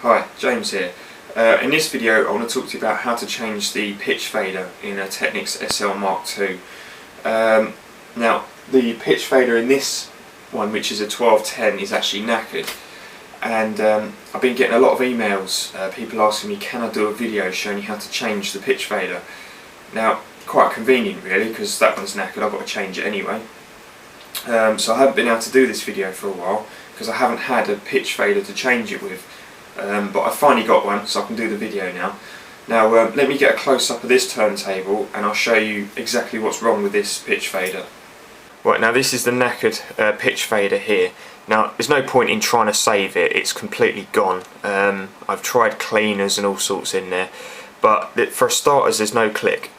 Hi, James here. In this video I want to talk to you about how to change the pitch fader in a Technics SL Mark II. Now the pitch fader in this one, which is a 1210, is actually knackered, and I've been getting a lot of emails, people asking me can I do a video showing you how to change the pitch fader. Now quite convenient really, because that one's knackered, I've got to change it anyway. So I haven't been able to do this video for a while because I haven't had a pitch fader to change it with. But I finally got one, so I can do the video now. Now let me get a close-up of this turntable and I'll show you exactly what's wrong with this pitch fader. Right, now this is the knackered pitch fader here. Now there's no point in trying to save it, it's completely gone. I've tried cleaners and all sorts in there, but for starters there's no click.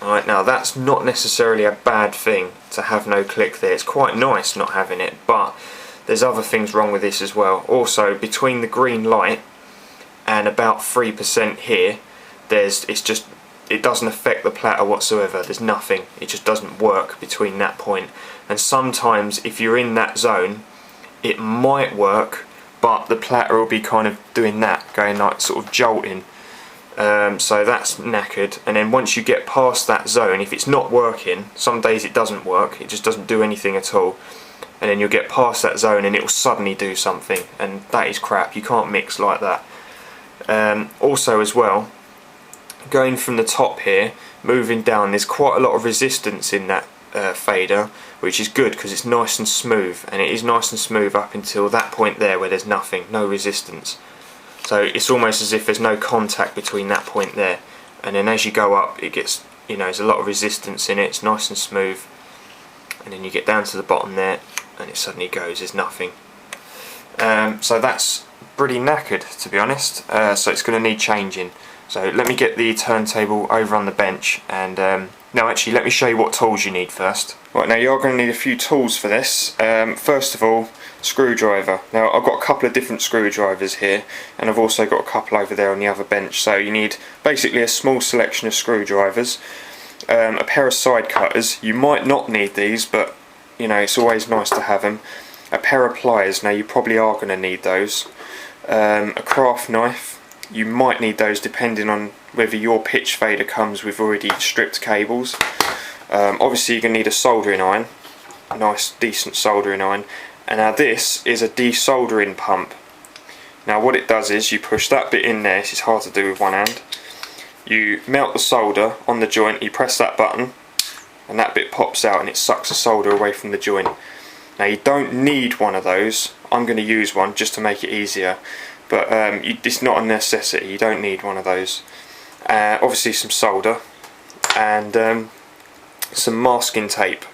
Alright, now that's not necessarily a bad thing to have no click there, it's quite nice not having it, but there's other things wrong with this as well. Also, between the green light and about 3% here, it doesn't affect the platter whatsoever. There's nothing. It just doesn't work between that point. And sometimes, if you're in that zone, it might work, but the platter will be kind of doing that, going like sort of jolting. So that's knackered. And then once you get past that zone, if it's not working, some days it doesn't work. It just doesn't do anything at all. And then you'll get past that zone and it will suddenly do something, and that is crap. You can't mix like that. Also as well, going from the top here, moving down, there's quite a lot of resistance in that fader, which is good because it's nice and smooth, and it is nice and smooth up until that point there where there's nothing, no resistance. So it's almost as if there's no contact between that point there, and then as you go up it gets, there's a lot of resistance in it, it's nice and smooth, and then you get down to the bottom there and it suddenly goes, there's nothing. So that's pretty knackered, to be honest, so it's going to need changing. So let me get the turntable over on the bench, and no, actually let me show you what tools you need first. Right, now you are going to need a few tools for this. First of all, screwdriver. Now I've got a couple of different screwdrivers here, and I've also got a couple over there on the other bench, so you need basically a small selection of screwdrivers, a pair of side cutters. You might not need these, but it's always nice to have them. A pair of pliers, now you probably are going to need those. A craft knife, you might need those depending on whether your pitch fader comes with already stripped cables. Obviously you're going to need a soldering iron, a nice decent soldering iron. And now this is a desoldering pump. Now what it does is you push that bit in there, this is hard to do with one hand. You melt the solder on the joint, you press that button, and that bit pops out and it sucks the solder away from the joint. Now you don't need one of those. I'm going to use one just to make it easier, but it's not a necessity, you don't need one of those. Obviously some solder and some masking tape.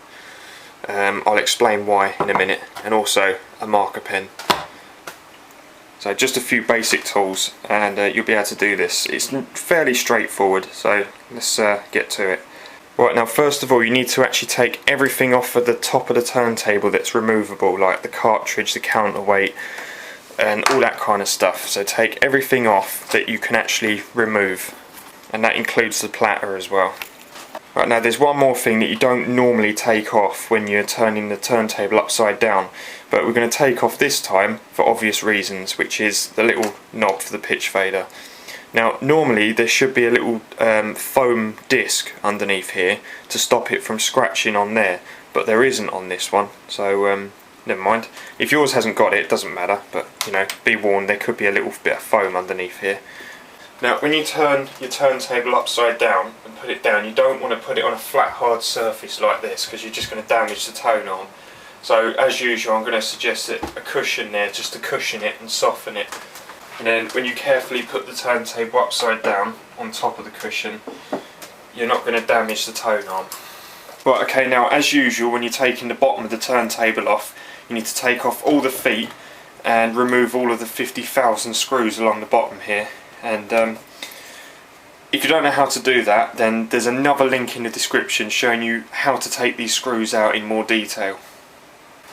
I'll explain why in a minute, and also a marker pen. So just a few basic tools and you'll be able to do this. It's fairly straightforward, so let's get to it. Right, now first of all you need to actually take everything off of the top of the turntable that's removable, like the cartridge, the counterweight and all that kind of stuff. So take everything off that you can actually remove, and that includes the platter as well. Right, now there's one more thing that you don't normally take off when you're turning the turntable upside down, but we're going to take off this time for obvious reasons, which is the little knob for the pitch fader. Now normally there should be a little foam disc underneath here to stop it from scratching on there, but there isn't on this one, so never mind. If yours hasn't got it, it doesn't matter, but be warned, there could be a little bit of foam underneath here. Now when you turn your turntable upside down and put it down, you don't want to put it on a flat hard surface like this, because you're just going to damage the tone arm. So as usual I'm going to suggest that a cushion there just to cushion it and soften it. And then when you carefully put the turntable upside down on top of the cushion, you're not going to damage the tone arm. Right, okay, now as usual when you're taking the bottom of the turntable off, you need to take off all the feet and remove all of the 50,000 screws along the bottom here. And if you don't know how to do that, then there's another link in the description showing you how to take these screws out in more detail.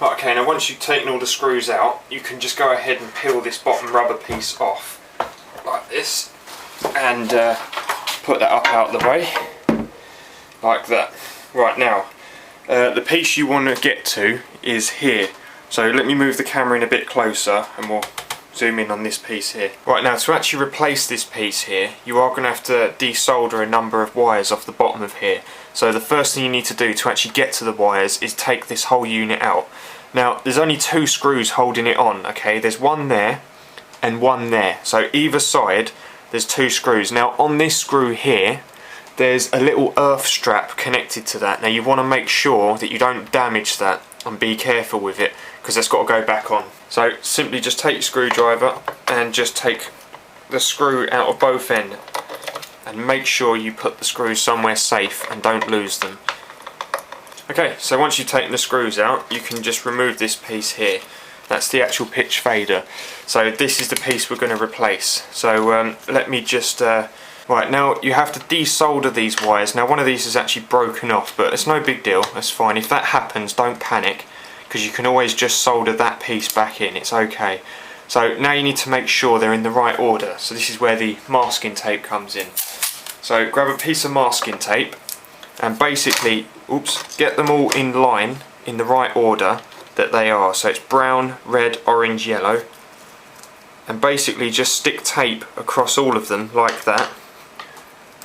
Right, okay, now once you've taken all the screws out, you can just go ahead and peel this bottom rubber piece off, like this, and put that up out of the way, like that. Right, now, the piece you want to get to is here. So let me move the camera in a bit closer and we'll zoom in on this piece here. Right, now to actually replace this piece here, you are going to have to desolder a number of wires off the bottom of here. So the first thing you need to do to actually get to the wires is take this whole unit out. Now there's only 2 screws holding it on, okay? There's one there and one there. So either side there's 2 screws. Now on this screw here, there's a little earth strap connected to that. Now you want to make sure that you don't damage that and be careful with it, because that's got to go back on. So simply just take your screwdriver and just take the screw out of both ends, and make sure you put the screws somewhere safe and don't lose them. Okay, so once you've taken the screws out, you can just remove this piece here. That's the actual pitch fader. So this is the piece we're going to replace. So let me just... right, now you have to desolder these wires. Now one of these is actually broken off, but it's no big deal, that's fine. If that happens, don't panic, because you can always just solder that piece back in, it's okay. So now you need to make sure they're in the right order. So this is where the masking tape comes in. So grab a piece of masking tape and basically, get them all in line in the right order that they are. So it's brown, red, orange, yellow, and basically just stick tape across all of them like that.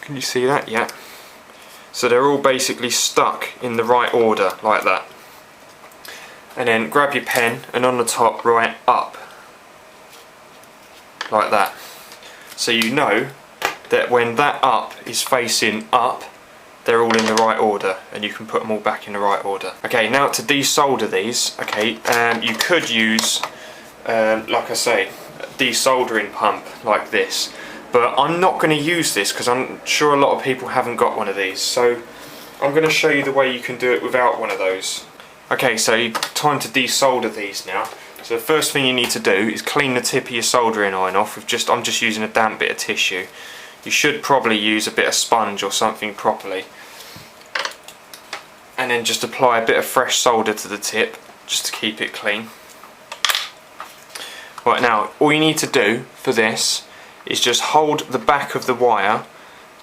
Can you see that? Yeah. So they're all basically stuck in the right order like that. And then grab your pen and on the top write up like that. So you know that when that up is facing up, they're all in the right order, and you can put them all back in the right order. Okay, now to desolder these, okay, you could use, like I say, a desoldering pump like this. But I'm not going to use this because I'm sure a lot of people haven't got one of these. So I'm going to show you the way you can do it without one of those. Okay, so time to desolder these now. So the first thing you need to do is clean the tip of your soldering iron off with I'm just using a damp bit of tissue. You should probably use a bit of sponge or something properly. And then just apply a bit of fresh solder to the tip just to keep it clean. Right, now all you need to do for this is just hold the back of the wire,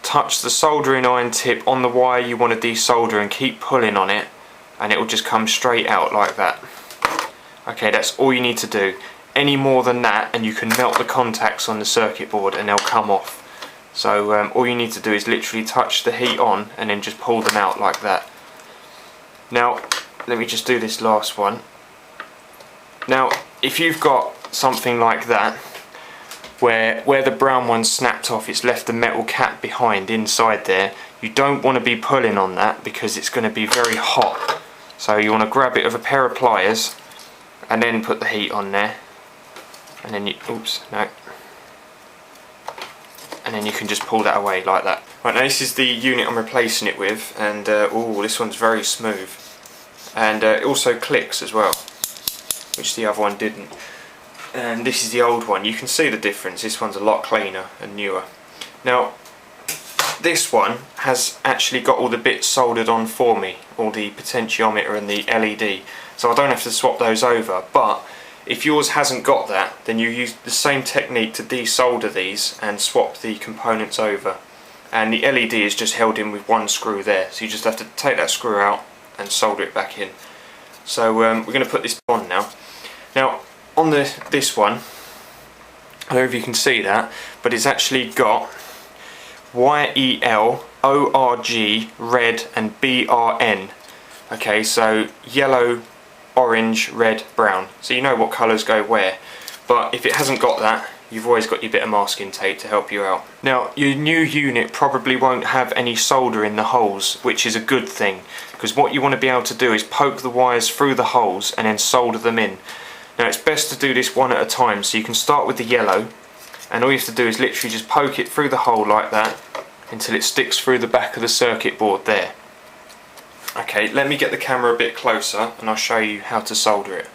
touch the soldering iron tip on the wire you want to desolder and keep pulling on it, and it will just come straight out like that. Okay, that's all you need to do. Any more than that and you can melt the contacts on the circuit board and they'll come off. So all you need to do is literally touch the heat on and then just pull them out like that. Now let me just do this last one. Now if you've got something like that where the brown one's snapped off, it's left the metal cap behind inside there, you don't want to be pulling on that because it's going to be very hot. So you want to grab it with a pair of pliers and then put the heat on there, and then you, and then you can just pull that away like that. Right, now this is the unit I'm replacing it with, and oh, this one's very smooth, and it also clicks as well, which the other one didn't. And this is the old one. You can see the difference. This one's a lot cleaner and newer. Now this one has actually got all the bits soldered on for me, all the potentiometer and the LED, so I don't have to swap those over. But if yours hasn't got that, then you use the same technique to desolder these and swap the components over. And the LED is just held in with one screw there, so you just have to take that screw out and solder it back in. So we're going to put this on now. Now on this one, I don't know if you can see that, but it's actually got YEL, ORG, red and BRN. Okay, so yellow, orange, red, brown. So you know what colours go where. But if it hasn't got that, you've always got your bit of masking tape to help you out. Now your new unit probably won't have any solder in the holes, which is a good thing, because what you want to be able to do is poke the wires through the holes and then solder them in. Now it's best to do this one at a time, so you can start with the yellow, and all you have to do is literally just poke it through the hole like that until it sticks through the back of the circuit board there. Okay, let me get the camera a bit closer and I'll show you how to solder it.